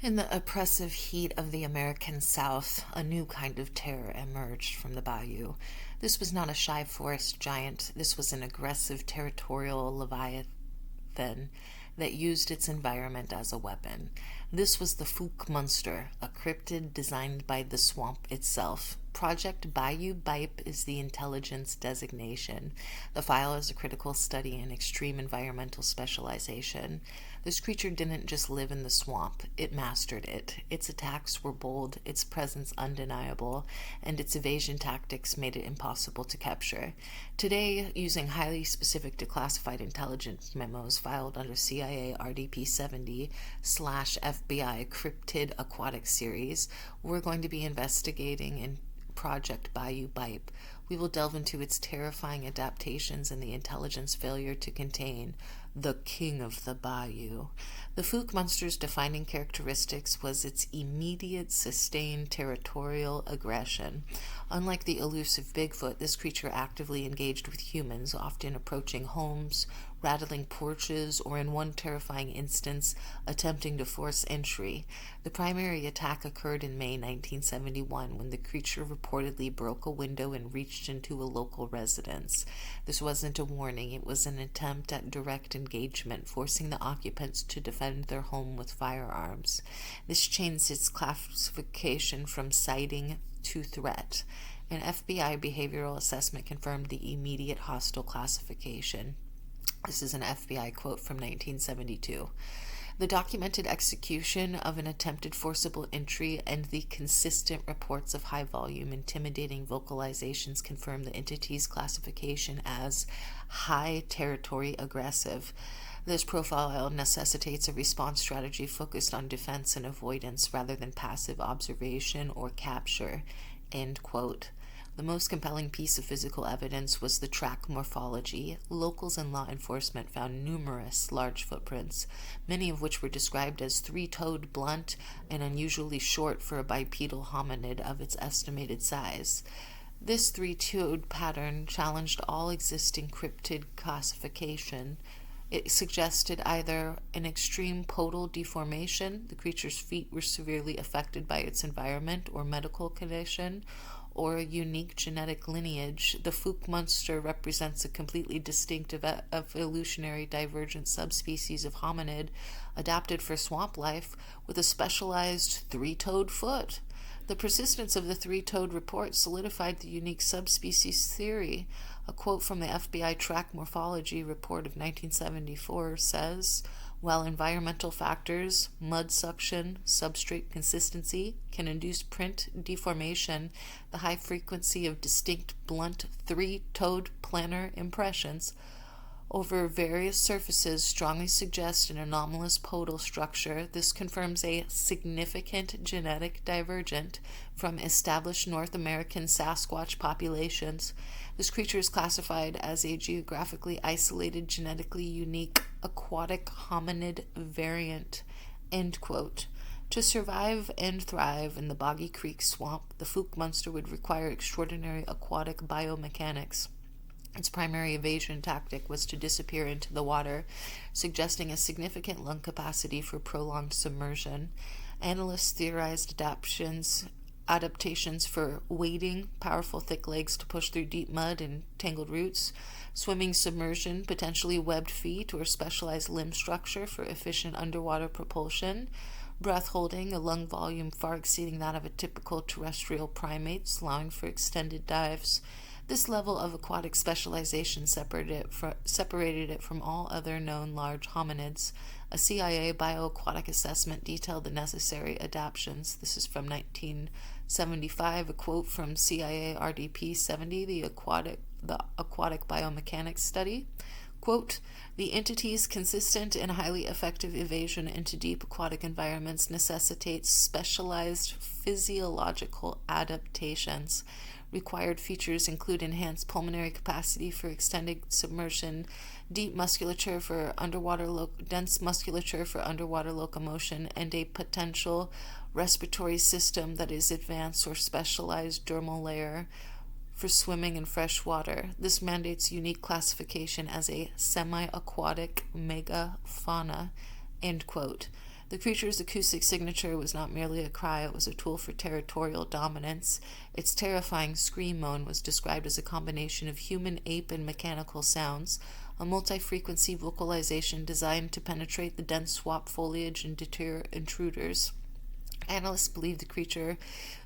In the oppressive heat of the American South, a new kind of terror emerged from the bayou. This was not a shy forest giant. This was an aggressive territorial leviathan that used its environment as a weapon. This was the Fouke Monster, a cryptid designed by the swamp itself. Project BAYOU BIPE is the intelligence designation. The file is a critical study in extreme environmental specialization. This creature didn't just live in the swamp, it mastered it. Its attacks were bold, its presence undeniable, and its evasion tactics made it impossible to capture. Today, using highly specific declassified intelligence memos filed under CIA RDP70 / FBI Cryptid Aquatic Series, we're going to be investigating in Project BAYOU BIPE. We will delve into its terrifying adaptations and the intelligence failure to contain the king of the bayou. The Fouke Monster's defining characteristics was its immediate, sustained territorial aggression. Unlike the elusive Bigfoot, this creature actively engaged with humans, often approaching homes, rattling porches, or in one terrifying instance, attempting to force entry. The primary attack occurred in May 1971 when the creature reportedly broke a window and reached into a local residence. This wasn't a warning, it was an attempt at direct engagement, forcing the occupants to defend their home with firearms. This changed its classification from sighting to threat. An FBI behavioral assessment confirmed the immediate hostile classification. This is an FBI quote from 1972. The documented execution of an attempted forcible entry and the consistent reports of high-volume, intimidating vocalizations confirm the entity's classification as high territory aggressive. This profile necessitates a response strategy focused on defense and avoidance rather than passive observation or capture. End quote. The most compelling piece of physical evidence was the track morphology. Locals and law enforcement found numerous large footprints, many of which were described as three-toed, blunt, and unusually short for a bipedal hominid of its estimated size. This three-toed pattern challenged all existing cryptid classification. It suggested either an extreme podal deformation, the creature's feet were severely affected by its environment or medical condition, or a unique genetic lineage. The Fouke Monster represents a completely distinct evolutionary divergent subspecies of hominid adapted for swamp life with a specialized three-toed foot. The persistence of the three-toed report solidified the unique subspecies theory. A quote from the FBI Track Morphology report of 1974 says, while environmental factors, mud suction, substrate consistency, can induce print deformation, the high frequency of distinct blunt three-toed planar impressions over various surfaces strongly suggests an anomalous podal structure. This confirms a significant genetic divergent from established North American Sasquatch populations. This creature is classified as a geographically isolated, genetically unique aquatic hominid variant. End quote. To survive and thrive in the Boggy Creek swamp, the Fouke Monster would require extraordinary aquatic biomechanics. Its primary evasion tactic was to disappear into the water, suggesting a significant lung capacity for prolonged submersion. Analysts theorized adaptations for wading, powerful thick legs to push through deep mud and tangled roots, swimming submersion, potentially webbed feet or specialized limb structure for efficient underwater propulsion, breath holding, a lung volume far exceeding that of a typical terrestrial primate, allowing for extended dives. This level of aquatic specialization separated it from all other known large hominids. A CIA bioaquatic assessment detailed the necessary adaptations. This is from 1975, a quote from CIA RDP70, the aquatic biomechanics study. Quote, the entity's consistent and highly effective evasion into deep aquatic environments necessitates specialized physiological adaptations. Required features include enhanced pulmonary capacity for extended submersion, dense musculature for underwater locomotion, and a potential respiratory system that is advanced or specialized dermal layer for swimming in fresh water. This mandates unique classification as a semi-aquatic megafauna. End quote. The creature's acoustic signature was not merely a cry, it was a tool for territorial dominance. Its terrifying scream moan was described as a combination of human, ape, and mechanical sounds, a multi-frequency vocalization designed to penetrate the dense swamp foliage and deter intruders. Analysts believe the creature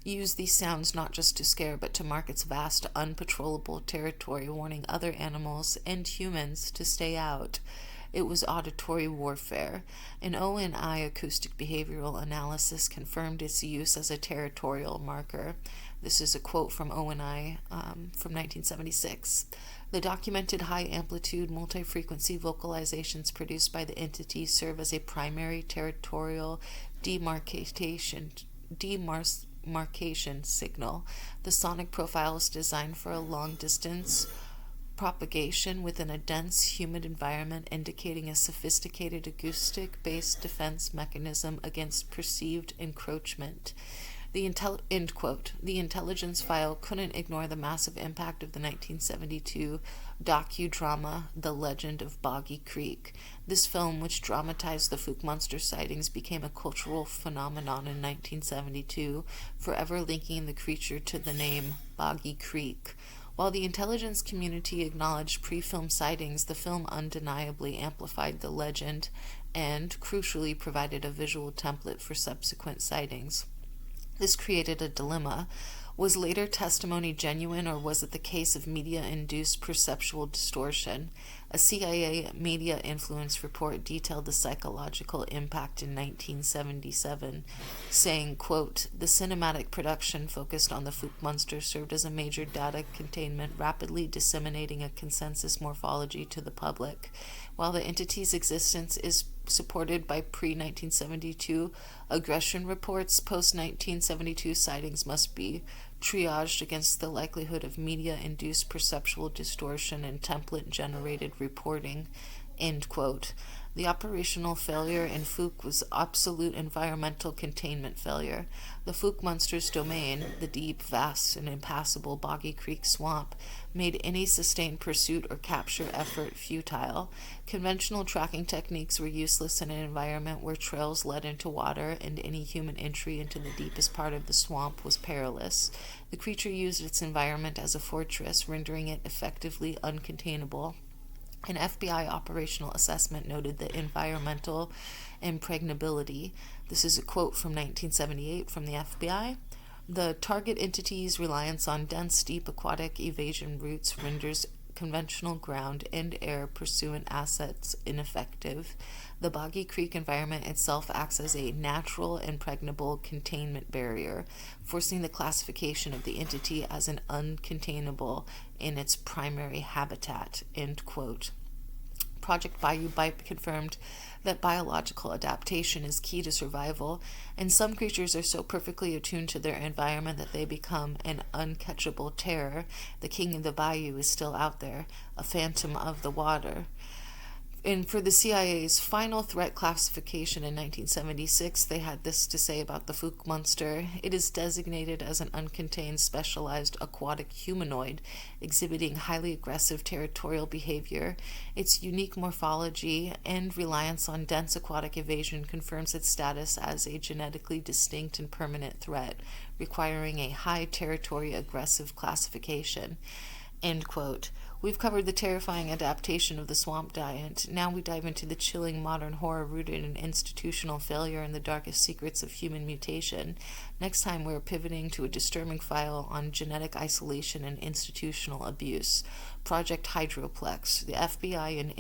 used these sounds not just to scare, but to mark its vast, unpatrollable territory, warning other animals and humans to stay out. It was auditory warfare. An ONI acoustic behavioral analysis confirmed its use as a territorial marker. This is a quote from ONI from 1976. The documented high-amplitude, multi-frequency vocalizations produced by the entity serve as a primary territorial demarcation signal. The sonic profile is designed for a long-distance propagation within a dense, humid environment, indicating a sophisticated acoustic-based defense mechanism against perceived encroachment. End quote. The intelligence file couldn't ignore the massive impact of the 1972 docudrama The Legend of Boggy Creek. This film, which dramatized the Fouke Monster sightings, became a cultural phenomenon in 1972, forever linking the creature to the name Boggy Creek. While the intelligence community acknowledged pre-film sightings, the film undeniably amplified the legend and, crucially, provided a visual template for subsequent sightings. This created a dilemma. Was later testimony genuine, or was it the case of media-induced perceptual distortion? A CIA media influence report detailed the psychological impact in 1977, saying, quote, "The cinematic production focused on the Fouke Monster served as a major data containment, rapidly disseminating a consensus morphology to the public. While the entity's existence is supported by pre-1972 aggression reports, post-1972 sightings must be triaged against the likelihood of media-induced perceptual distortion and template-generated reporting." End quote. The operational failure in Fouke was absolute environmental containment failure. The Fouke Monster's domain, the deep, vast, and impassable Boggy Creek swamp, made any sustained pursuit or capture effort futile. Conventional tracking techniques were useless in an environment where trails led into water, and any human entry into the deepest part of the swamp was perilous. The creature used its environment as a fortress, rendering it effectively uncontainable. An FBI operational assessment noted the environmental impregnability. This is a quote from 1978 from the FBI. "The target entity's reliance on dense, deep aquatic evasion routes renders conventional ground and air pursuant assets ineffective. The Boggy Creek environment itself acts as a natural impregnable containment barrier, forcing the classification of the entity as an uncontainable in its primary habitat." End quote. Project BAYOU BIPE confirmed that biological adaptation is key to survival, and some creatures are so perfectly attuned to their environment that they become an uncatchable terror. The king of the bayou is still out there, a phantom of the water. And for the CIA's final threat classification in 1976, they had this to say about the Fouke Monster. "It is designated as an uncontained, specialized aquatic humanoid, exhibiting highly aggressive territorial behavior. Its unique morphology and reliance on dense aquatic evasion confirms its status as a genetically distinct and permanent threat, requiring a high territory aggressive classification." End quote. We've covered the terrifying adaptation of the swamp giant. Now we dive into the chilling modern horror rooted in institutional failure and the darkest secrets of human mutation. Next time we're pivoting to a disturbing file on genetic isolation and institutional abuse. Project Hydroplex, the FBI and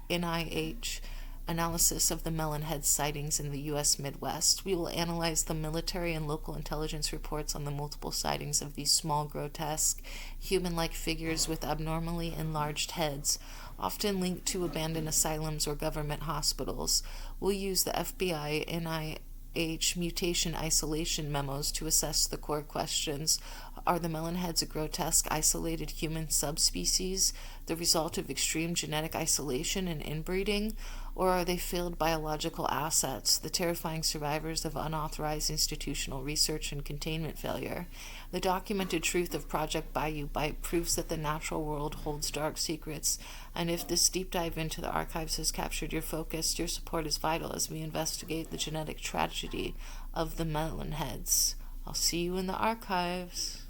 NIH analysis of the Melonhead sightings in the U.S. Midwest. We will analyze the military and local intelligence reports on the multiple sightings of these small, grotesque, human-like figures with abnormally enlarged heads, often linked to abandoned asylums or government hospitals. We'll use the FBI NIH mutation isolation memos to assess the core questions. Are the melonheads a grotesque, isolated human subspecies, the result of extreme genetic isolation and inbreeding? Or are they failed biological assets, the terrifying survivors of unauthorized institutional research and containment failure? The documented truth of Project BAYOU BIPE proves that the natural world holds dark secrets, and if this deep dive into the archives has captured your focus, your support is vital as we investigate the genetic tragedy of the melon heads. I'll see you in the archives.